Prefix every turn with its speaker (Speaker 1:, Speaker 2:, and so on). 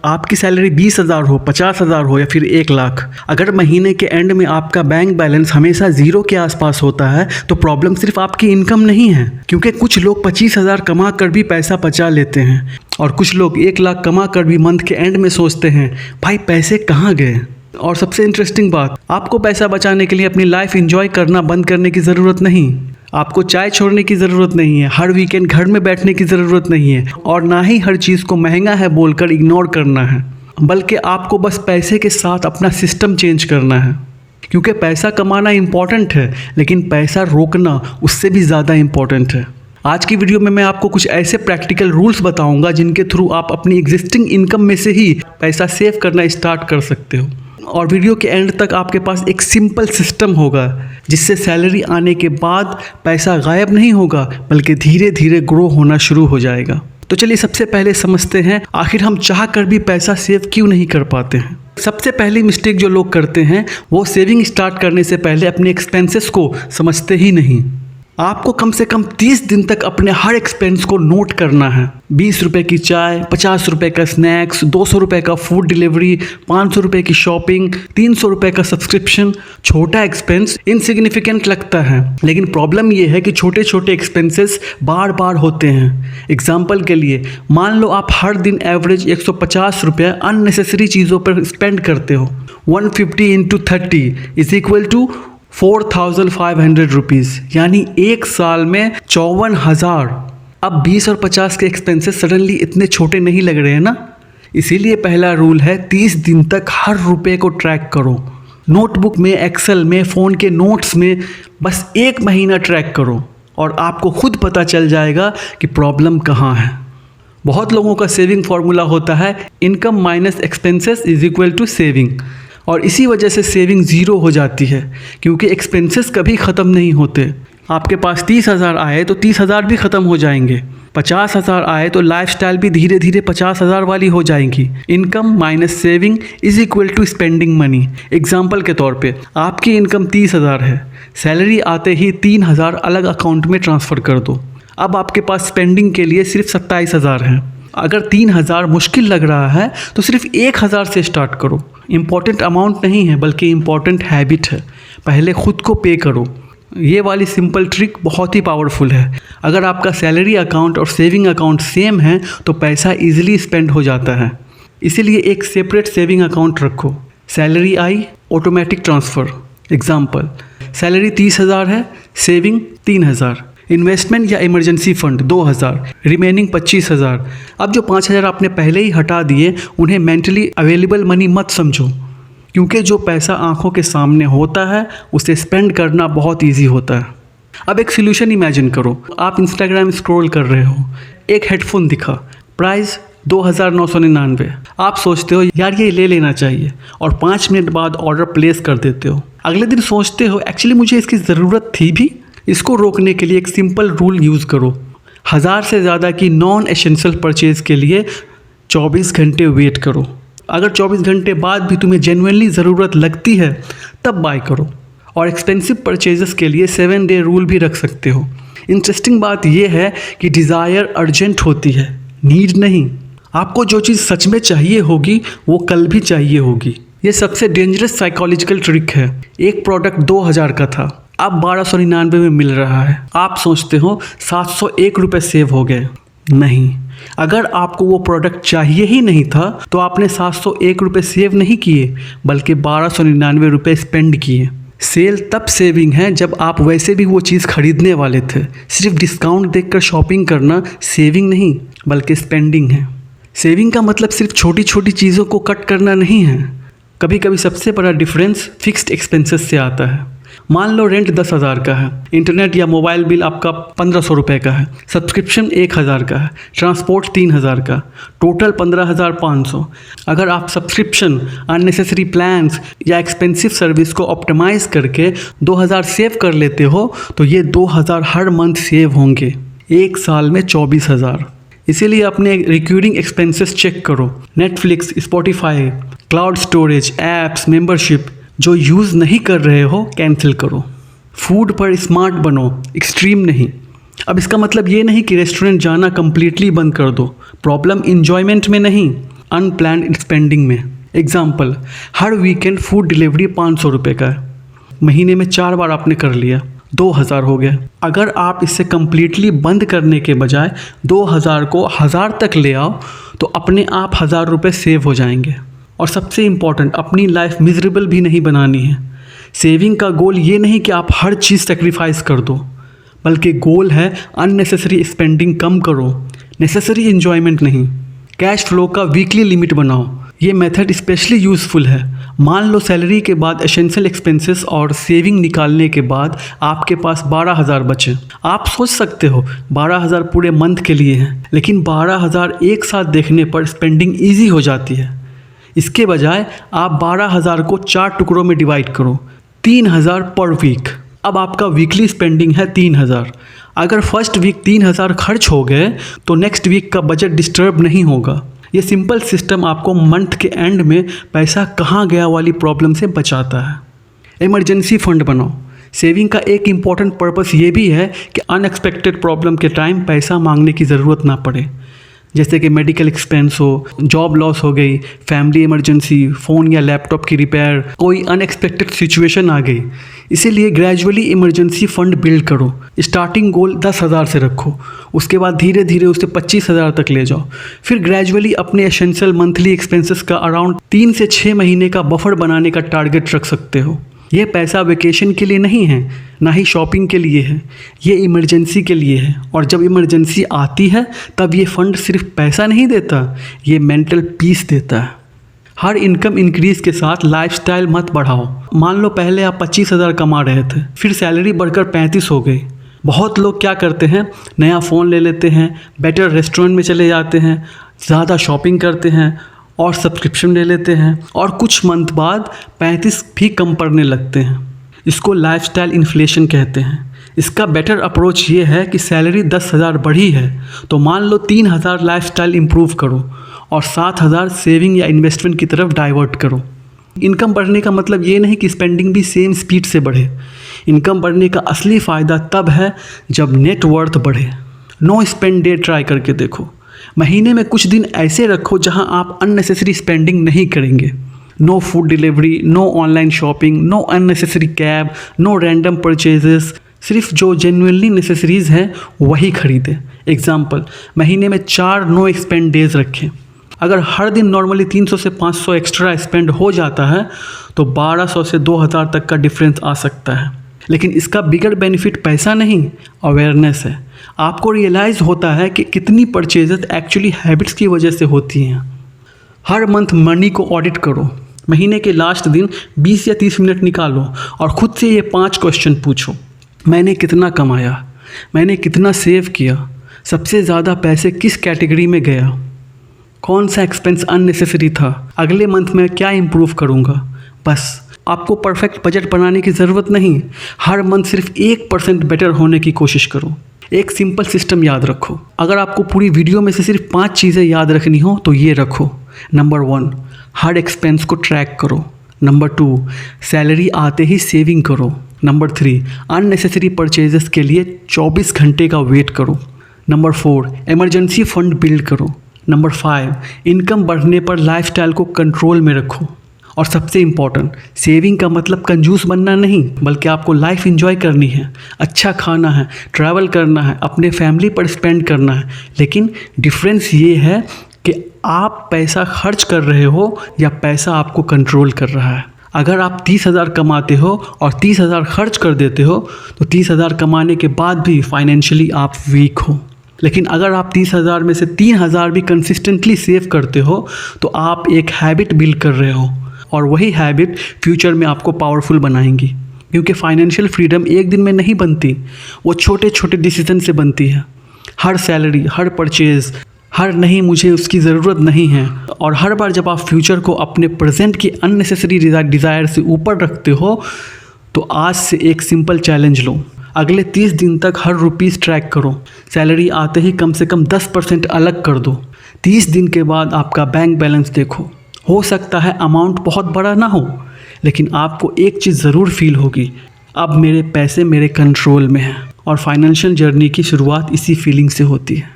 Speaker 1: आपकी सैलरी 20,000 हो, 50,000 हो या फिर 1 लाख, अगर महीने के एंड में आपका बैंक बैलेंस हमेशा जीरो के आसपास होता है तो प्रॉब्लम सिर्फ आपकी इनकम नहीं है। क्योंकि कुछ लोग 25,000 कमा कर भी पैसा बचा लेते हैं और कुछ लोग 1 लाख कमा कर भी मंथ के एंड में सोचते हैं भाई पैसे कहाँ गए। और सबसे इंटरेस्टिंग बात, आपको पैसा बचाने के लिए अपनी लाइफ एंजॉय करना बंद करने की ज़रूरत नहीं। आपको चाय छोड़ने की ज़रूरत नहीं है, हर वीकेंड घर में बैठने की ज़रूरत नहीं है और ना ही हर चीज़ को महंगा है बोलकर इग्नोर करना है, बल्कि आपको बस पैसे के साथ अपना सिस्टम चेंज करना है। क्योंकि पैसा कमाना इम्पॉर्टेंट है लेकिन पैसा रोकना उससे भी ज़्यादा इम्पॉर्टेंट है। आज की वीडियो में मैं आपको कुछ ऐसे प्रैक्टिकल रूल्स बताऊंगा जिनके थ्रू आप अपनी एग्जिस्टिंग इनकम में से ही पैसा सेव करना स्टार्ट कर सकते हो। और वीडियो के एंड तक आपके पास एक सिंपल सिस्टम होगा जिससे सैलरी आने के बाद पैसा गायब नहीं होगा बल्कि धीरे धीरे ग्रो होना शुरू हो जाएगा। तो चलिए सबसे पहले समझते हैं आखिर हम चाह कर भी पैसा सेव क्यों नहीं कर पाते हैं। सबसे पहली मिस्टेक जो लोग करते हैं वो सेविंग स्टार्ट करने से पहले अपने एक्सपेंसेस को समझते ही नहीं। आपको कम से कम 30 दिन तक अपने हर एक्सपेंस को नोट करना है। 20 रुपये की चाय, 50 रुपये का स्नैक्स, 200 रुपये का फूड डिलीवरी, 500 रुपये की शॉपिंग, 300 रुपये का सब्सक्रिप्शन। छोटा एक्सपेंस इनसिग्निफिकेंट लगता है लेकिन प्रॉब्लम ये है कि छोटे छोटे एक्सपेंसेस बार बार होते हैं। एग्जाम्पल के लिए मान लो आप हर दिन एवरेज 150 रुपये अननेसेसरी चीज़ों पर स्पेंड करते हो। 150 × 30 इज इक्वल टू 4,500 रुपीज़, यानी एक साल में 54,000। अब 20 और 50 के एक्सपेंसेस सडनली इतने छोटे नहीं लग रहे हैं ना। इसीलिए पहला रूल है 30 दिन तक हर रुपए को ट्रैक करो। नोटबुक में, एक्सेल में, फ़ोन के नोट्स में बस 1 महीना ट्रैक करो और आपको खुद पता चल जाएगा कि प्रॉब्लम कहाँ है। बहुत लोगों का सेविंग फार्मूला होता है income minus expenses is equal to saving, और इसी वजह से सेविंग ज़ीरो हो जाती है क्योंकि एक्सपेंसेस कभी ख़त्म नहीं होते। आपके पास 30,000 आए तो 30,000 भी ख़त्म हो जाएंगे। 50,000 आए तो लाइफस्टाइल भी धीरे धीरे 50,000 वाली हो जाएंगी। Income minus saving is equal to spending money. Example के तौर पे आपकी इनकम 30,000 है, सैलरी आते ही 3,000 अलग अकाउंट में ट्रांसफ़र कर दो। अब आपके पास स्पेंडिंग के लिए सिर्फ 27,000 है। अगर 3,000 मुश्किल लग रहा है तो सिर्फ 1,000 से स्टार्ट करो। इम्पॉर्टेंट अमाउंट नहीं है बल्कि इम्पॉर्टेंट हैबिट है। पहले खुद को पे करो। ये वाली सिंपल ट्रिक बहुत ही पावरफुल है। अगर आपका सैलरी अकाउंट और सेविंग अकाउंट सेम है तो पैसा इजीली स्पेंड हो जाता है। इसीलिए एक सेपरेट सेविंग अकाउंट रखो। सैलरी आई, ऑटोमेटिक ट्रांसफ़र। एग्जाम्पल, सैलरी 30,000 है, सेविंग 3,000, इन्वेस्टमेंट या इमरजेंसी फंड 2,000, रिमेनिंग 25,000। अब जो 5,000 आपने पहले ही हटा दिए उन्हें मेंटली अवेलेबल मनी मत समझो, क्योंकि जो पैसा आंखों के सामने होता है उसे स्पेंड करना बहुत इजी होता है। अब एक सोल्यूशन इमेजिन करो। आप इंस्टाग्राम स्क्रॉल कर रहे हो, एक हेडफोन दिखा, प्राइस 2,999। आप सोचते हो यार ये ले लेना चाहिए और 5 मिनट बाद ऑर्डर प्लेस कर देते हो। अगले दिन सोचते हो एक्चुअली मुझे इसकी ज़रूरत थी भी। इसको रोकने के लिए एक सिंपल रूल यूज़ करो। 1000 से ज़्यादा की नॉन एसेंशियल परचेज़ के लिए 24 घंटे वेट करो। अगर 24 घंटे बाद भी तुम्हें जेन्युइनली ज़रूरत लगती है तब बाय करो। और एक्सपेंसिव परचेजेस के लिए 7 डे रूल भी रख सकते हो। इंटरेस्टिंग बात यह है कि डिज़ायर अर्जेंट होती है, नीड नहीं। आपको जो चीज़ सच में चाहिए होगी वो कल भी चाहिए होगी। ये सबसे डेंजरस साइकोलॉजिकल ट्रिक है। एक प्रोडक्ट 2,000 का था, अब 1,299 में मिल रहा है। आप सोचते हो 701 रुपये सेव हो गए। नहीं, अगर आपको वो प्रोडक्ट चाहिए ही नहीं था तो आपने 701 रुपये सेव नहीं किए बल्कि 1,299 रुपये स्पेंड किए। सेल तब सेविंग है जब आप वैसे भी वो चीज़ खरीदने वाले थे। सिर्फ डिस्काउंट देखकर शॉपिंग करना सेविंग नहीं बल्कि स्पेंडिंग है। सेविंग का मतलब सिर्फ छोटी छोटी चीज़ों को कट करना नहीं है। कभी कभी सबसे बड़ा डिफरेंस फिक्स्ड एक्सपेंसेस से आता है। मान लो रेंट 10,000 का है, इंटरनेट या मोबाइल बिल आपका 1,500 रुपये का है, सब्सक्रिप्शन 1,000 का है, ट्रांसपोर्ट 3,000 का, टोटल 15,500। अगर आप सब्सक्रिप्शन, अननेसेसरी प्लान्स या एक्सपेंसिव सर्विस को ऑप्टिमाइज़ करके 2,000 सेव कर लेते हो तो ये 2,000 हर मंथ सेव होंगे। एक साल में 24,000। इसीलिए अपने रिक्यूरिंग एक्सपेंसेस चेक करो। Netflix, Spotify, cloud storage, apps, membership जो यूज़ नहीं कर रहे हो कैंसिल करो। फूड पर स्मार्ट बनो, एक्सट्रीम नहीं। अब इसका मतलब ये नहीं कि रेस्टोरेंट जाना कम्प्लीटली बंद कर दो। प्रॉब्लम इन्जॉयमेंट में नहीं, अनप्लान्ड स्पेंडिंग में। एग्जाम्पल, हर वीकेंड फूड डिलीवरी 500 रुपये का है, महीने में 4 बार आपने कर लिया, 2000 हो गया। अगर आप इसे कम्प्लीटली बंद करने के बजाय 2000 को 1000 तक ले आओ तो अपने आप 1000 रुपये सेव हो जाएंगे। और सबसे इम्पॉर्टेंट, अपनी लाइफ मिजरेबल भी नहीं बनानी है। सेविंग का गोल ये नहीं कि आप हर चीज़ सेक्रीफाइस कर दो, बल्कि गोल है अननेसेसरी स्पेंडिंग कम करो, नेसेसरी इन्जॉयमेंट नहीं। कैश फ्लो का वीकली लिमिट बनाओ। ये मेथड स्पेशली यूज़फुल है। मान लो सैलरी के बाद एसेंशियल एक्सपेंसेस और सेविंग निकालने के बाद आपके पास 12,000 बचे। आप सोच सकते हो 12,000 पूरे मंथ के लिए हैं, लेकिन 12,000 एक साथ देखने पर स्पेंडिंग ईजी हो जाती है। इसके बजाय आप 12,000 को 4 टुकड़ों में डिवाइड करो, 3,000 पर वीक। अब आपका वीकली स्पेंडिंग है 3,000। अगर फर्स्ट वीक 3,000 खर्च हो गए तो नेक्स्ट वीक का बजट डिस्टर्ब नहीं होगा। ये सिंपल सिस्टम आपको मंथ के एंड में पैसा कहाँ गया वाली प्रॉब्लम से बचाता है। इमरजेंसी फंड बनाओ। सेविंग का एक इम्पॉर्टेंट पर्पस ये भी है कि अनएक्सपेक्टेड प्रॉब्लम के टाइम पैसा मांगने की ज़रूरत ना पड़े, जैसे कि मेडिकल एक्सपेंस हो, जॉब लॉस हो गई, फैमिली इमरजेंसी, फ़ोन या लैपटॉप की रिपेयर, कोई अनएक्सपेक्टेड सिचुएशन आ गई। इसीलिए ग्रेजुअली इमरजेंसी फ़ंड बिल्ड करो। स्टार्टिंग गोल 10,000 से रखो, उसके बाद धीरे धीरे उसे 25,000 तक ले जाओ। फिर ग्रेजुअली अपने एसेंशियल मंथली एक्सपेंसेस का अराउंड 3 से 6 महीने का बफर बनाने का टारगेट रख सकते हो। ये पैसा वेकेशन के लिए नहीं है, ना ही शॉपिंग के लिए है, ये इमरजेंसी के लिए है। और जब इमरजेंसी आती है तब ये फंड सिर्फ पैसा नहीं देता, ये मेंटल पीस देता है। हर इनकम इंक्रीज़ के साथ लाइफस्टाइल मत बढ़ाओ। मान लो पहले आप 25,000 कमा रहे थे, फिर सैलरी बढ़कर 35 हो गई। बहुत लोग क्या करते हैं, नया फ़ोन ले लेते हैं, बेटर रेस्टोरेंट में चले जाते हैं, ज़्यादा शॉपिंग करते हैं और सब्सक्रिप्शन ले लेते हैं, और कुछ मंथ बाद 35 भी कम पड़ने लगते हैं। इसको लाइफस्टाइल इन्फ्लेशन कहते हैं। इसका बेटर अप्रोच ये है कि सैलरी 10,000 बढ़ी है तो मान लो 3,000 लाइफस्टाइल इम्प्रूव करो और 7,000 सेविंग या इन्वेस्टमेंट की तरफ डाइवर्ट करो। इनकम बढ़ने का मतलब ये नहीं कि स्पेंडिंग भी सेम स्पीड से बढ़े। इनकम बढ़ने का असली फ़ायदा तब है जब नेट वर्थ बढ़े। नो स्पेंड डे ट्राई करके देखो। महीने में कुछ दिन ऐसे रखो जहां आप अननेसेसरी स्पेंडिंग नहीं करेंगे। No food delivery, no online shopping, no unnecessary cab, no random purchases. सिर्फ जो जेन्युइनली नेसेसरीज़ हैं वही खरीदें। एग्जाम्पल, महीने में 4 नो एक्सपेंड डेज रखें। अगर हर दिन नॉर्मली 300 से 500 एक्स्ट्रा स्पेंड हो जाता है तो 1200 से 2000 तक का डिफरेंस आ सकता है। लेकिन इसका बिगर बेनिफिट पैसा नहीं, अवेयरनेस है। आपको रियलाइज़ होता है कि कितनी परचेजेस एक्चुअली हैबिट्स की वजह से होती हैं। हर मंथ मनी को ऑडिट करो। महीने के लास्ट दिन 20 या 30 मिनट निकालो और ख़ुद से ये 5 क्वेश्चन पूछो। मैंने कितना कमाया, मैंने कितना सेव किया, सबसे ज़्यादा पैसे किस कैटेगरी में गया, कौन सा एक्सपेंस अननेसेसरी था, अगले मंथ में क्या इम्प्रूव करूँगा। बस, आपको परफेक्ट बजट बनाने की ज़रूरत नहीं। हर मंथ सिर्फ 1% बेटर होने की कोशिश करो। एक सिंपल सिस्टम याद रखो। अगर आपको पूरी वीडियो में से सिर्फ 5 चीज़ें याद रखनी हो तो ये रखो। नंबर 1, हर एक्सपेंस को ट्रैक करो। नंबर 2, सैलरी आते ही सेविंग करो। नंबर 3, अननेसेसरी परचेजेस के लिए 24 घंटे का वेट करो। नंबर 4, इमरजेंसी फंड बिल्ड करो। नंबर 5, इनकम बढ़ने पर लाइफस्टाइल को कंट्रोल में रखो। और सबसे इम्पॉर्टेंट, सेविंग का मतलब कंजूस बनना नहीं, बल्कि आपको लाइफ एंजॉय करनी है, अच्छा खाना है, ट्रैवल करना है, अपने फैमिली पर स्पेंड करना है। लेकिन डिफरेंस ये है कि आप पैसा खर्च कर रहे हो या पैसा आपको कंट्रोल कर रहा है। अगर आप 30,000 कमाते हो और 30,000 खर्च कर देते हो तो 30,000 कमाने के बाद भी फाइनेंशियली आप वीक हो। लेकिन अगर आप 30,000 में से 3,000 भी कंसिस्टेंटली सेव करते हो तो आप एक हैबिट बिल्ड कर रहे हो, और वही हैबिट फ्यूचर में आपको पावरफुल बनाएंगी। क्योंकि फाइनेंशियल फ्रीडम एक दिन में नहीं बनती, वो छोटे छोटे डिसीजन से बनती है। हर सैलरी, हर परचेज़, हर नहीं मुझे उसकी ज़रूरत नहीं है, और हर बार जब आप फ्यूचर को अपने प्रेजेंट की अननेसेसरी डिज़ायर से ऊपर रखते हो तो आज से एक सिंपल चैलेंज लो। अगले 30 दिन तक हर रुपीज़ ट्रैक करो। सैलरी आते ही कम से कम 10% अलग कर दो। 30 दिन के बाद आपका बैंक बैलेंस देखो। हो सकता है अमाउंट बहुत बड़ा ना हो, लेकिन आपको एक चीज़ ज़रूर फील होगी, अब मेरे पैसे मेरे कंट्रोल में हैं। और फाइनेंशियल जर्नी की शुरुआत इसी फीलिंग से होती है।